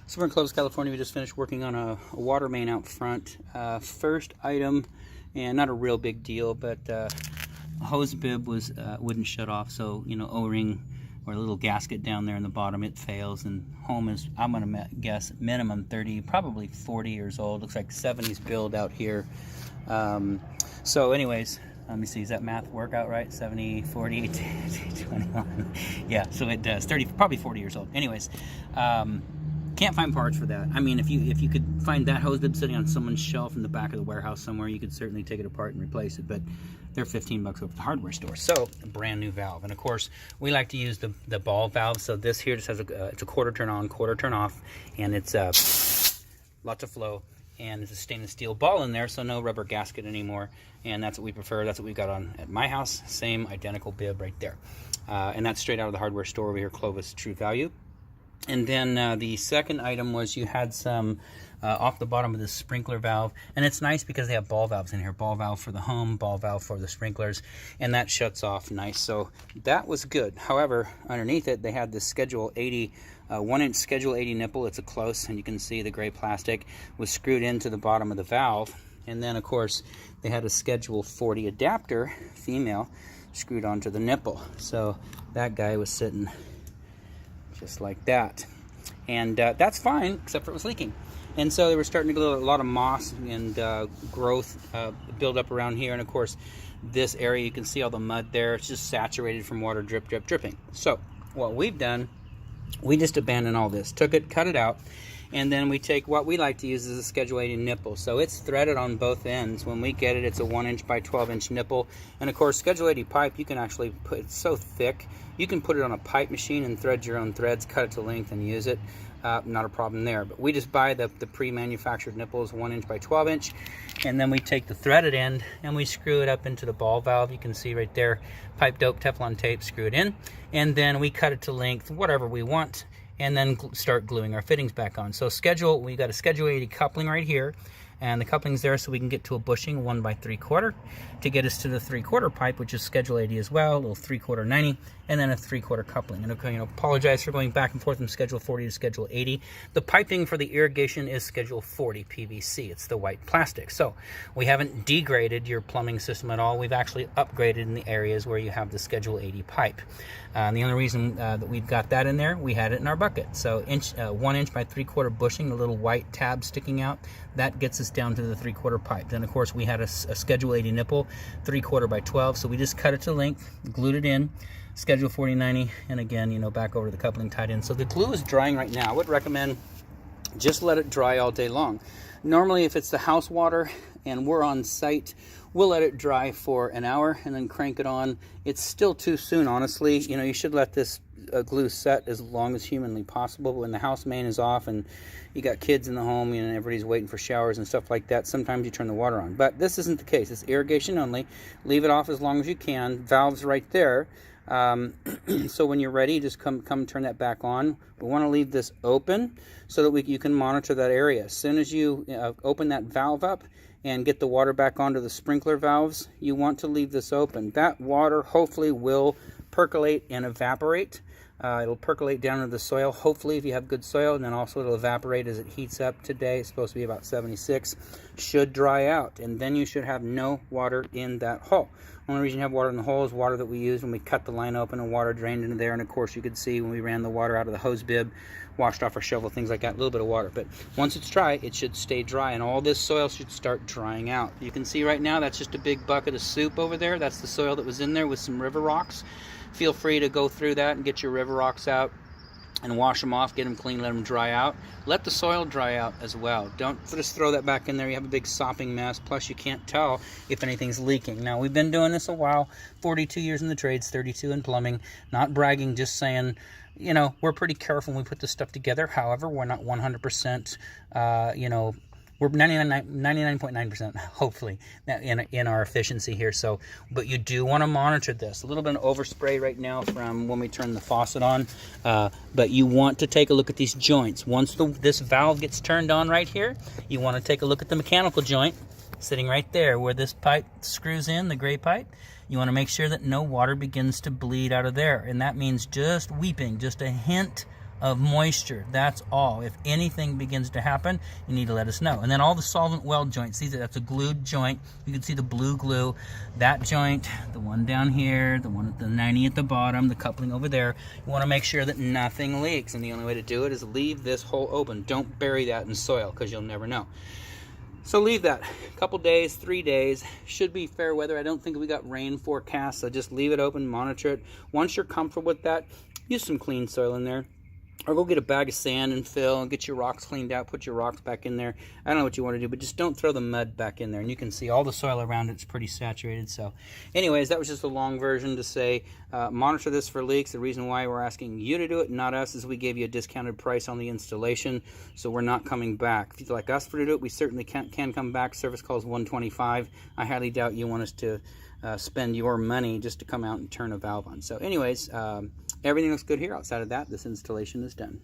So we're in Clovis, California. We just finished working on a water main out front. First item, and not a real big deal, but a hose bib wouldn't shut off. So, you know, O-ring or a little gasket down there in the bottom, it fails. And home is, I'm gonna guess, minimum 30, probably 40 years old. Looks like 70s build out here. So anyways, let me see, does that math work out right? 70, 40, 21. Yeah, so it does. 30, probably 40 years old. Anyways, can't find parts for that. I mean, if you could find that hose bib sitting on someone's shelf in the back of the warehouse somewhere, you could certainly take it apart and replace it, but they're 15 bucks over at the hardware store. So, a brand new valve. And of course, we like to use the ball valve. So this here just has it's a quarter turn on, quarter turn off, and it's lots of flow. And it's a stainless steel ball in there, so no rubber gasket anymore. And that's what we prefer. That's what we've got on at my house. Same identical bib right there. And that's straight out of the hardware store over here, Clovis True Value. And then the second item was you had some off the bottom of the sprinkler valve. And it's nice because they have ball valves in here. Ball valve for the home, ball valve for the sprinklers. And that shuts off nice. So that was good. However, underneath it, they had this Schedule 80 1-inch Schedule 80 nipple. It's a close, and you can see the gray plastic was screwed into the bottom of the valve. And then, of course, they had a Schedule 40 adapter, female, screwed onto the nipple. So that guy was sitting just like that. And that's fine, except for it was leaking. And so they were starting to get a lot of moss and growth build up around here. And, of course, this area, you can see all the mud there. It's just saturated from water drip, drip, dripping. So what we've done, we just abandoned all this, took it, cut it out, and then we take what we like to use as a Schedule 80 nipple. So it's threaded on both ends. When we get it, it's a 1-inch by 12-inch nipple. And of course, Schedule 80 pipe, you can actually put, it's so thick, you can put it on a pipe machine and thread your own threads, cut it to length and use it. Not a problem there. But we just buy the pre-manufactured nipples, 1-inch by 12-inch, and then we take the threaded end and we screw it up into the ball valve. You can see right there, pipe dope, Teflon tape, screw it in, and then we cut it to length, whatever we want, and then start gluing our fittings back on. So we got a Schedule 80 coupling right here, and the coupling's there so we can get to a bushing 1 by 3/4 to get us to the 3/4 pipe, which is Schedule 80 as well, a little 3/4 90, and then a 3/4 coupling. And okay, apologize for going back and forth from Schedule 40 to Schedule 80. The piping for the irrigation is Schedule 40 PVC. It's the white plastic. So we haven't degraded your plumbing system at all. We've actually upgraded in the areas where you have the Schedule 80 pipe. And the only reason that we've got that in there, we had it in our bucket. So 1-inch by 3/4 bushing, the little white tab sticking out, that gets us down to the 3/4 pipe. Then of course we had a Schedule 80 nipple, 3/4 by 12, so we just cut it to length, glued it in, Schedule 4090, and again, back over the coupling tied in. So the glue is drying right now. I would recommend just let it dry all day long. Normally, if it's the house water and we're on site, we'll let it dry for an hour and then crank it on. It's still too soon, honestly. You should let this glue set as long as humanly possible. But when the house main is off and you got kids in the home, and everybody's waiting for showers and stuff like that, sometimes you turn the water on. But this isn't the case. It's irrigation only. Leave it off as long as you can. Valve's right there. So when you're ready, just come turn that back on. We want to leave this open so that you can monitor that area. As soon as you open that valve up and get the water back onto the sprinkler valves, you want to leave this open. That water hopefully will percolate and evaporate. It'll percolate down into the soil, hopefully, if you have good soil, and then also it'll evaporate as it heats up today. It's supposed to be about 76. Should dry out, and then you should have no water in that hole. Only reason you have water in the hole is water that we used when we cut the line open, and water drained into there. And of course, you could see when we ran the water out of the hose bib, washed off our shovel, things like that, a little bit of water. But once it's dry, it should stay dry, and all this soil should start drying out. You can see right now, that's just a big bucket of soup over there. That's the soil that was in there with some river rocks. Feel free to go through that and get your river rocks out and wash them off, get them clean, let them dry out. Let the soil dry out as well. Don't just throw that back in there. You have a big sopping mess, plus you can't tell if anything's leaking. Now, we've been doing this a while, 42 years in the trades, 32 in plumbing. Not bragging, just saying, we're pretty careful when we put this stuff together. However, we're not 100%, we're 99.9%, hopefully, in our efficiency here. So, but you do want to monitor this. A little bit of overspray right now from when we turn the faucet on, but you want to take a look at these joints. Once this valve gets turned on right here, you want to take a look at the mechanical joint sitting right there where this pipe screws in, the gray pipe. You want to make sure that no water begins to bleed out of there, and that means just weeping, just a hint of moisture. That's all. If anything begins to happen, you need to let us know. And then all the solvent weld joints, that's a glued joint. You can see the blue glue. That joint, the one down here, the one at the 90 at the bottom, the coupling over there, you want to make sure that nothing leaks. And the only way to do it is leave this hole open. Don't bury that in soil, because you'll never know. So leave that a couple days, 3 days. Should be fair weather. I don't think we got rain forecast, so just leave it open, monitor it. Once you're comfortable with that, use some clean soil in there. Or go get a bag of sand and fill and get your rocks cleaned out, put your rocks back in there. I don't know what you want to do, but just don't throw the mud back in there. And you can see all the soil around it's pretty saturated. So anyways, that was just a long version to say monitor this for leaks. The reason why we're asking you to do it, not us, is we gave you a discounted price on the installation, so we're not coming back. If you'd like us to do it, we certainly can come back. Service call is $125. I highly doubt you want us to spend your money just to come out and turn a valve on. So anyways, everything looks good here. Outside of that, this installation is done.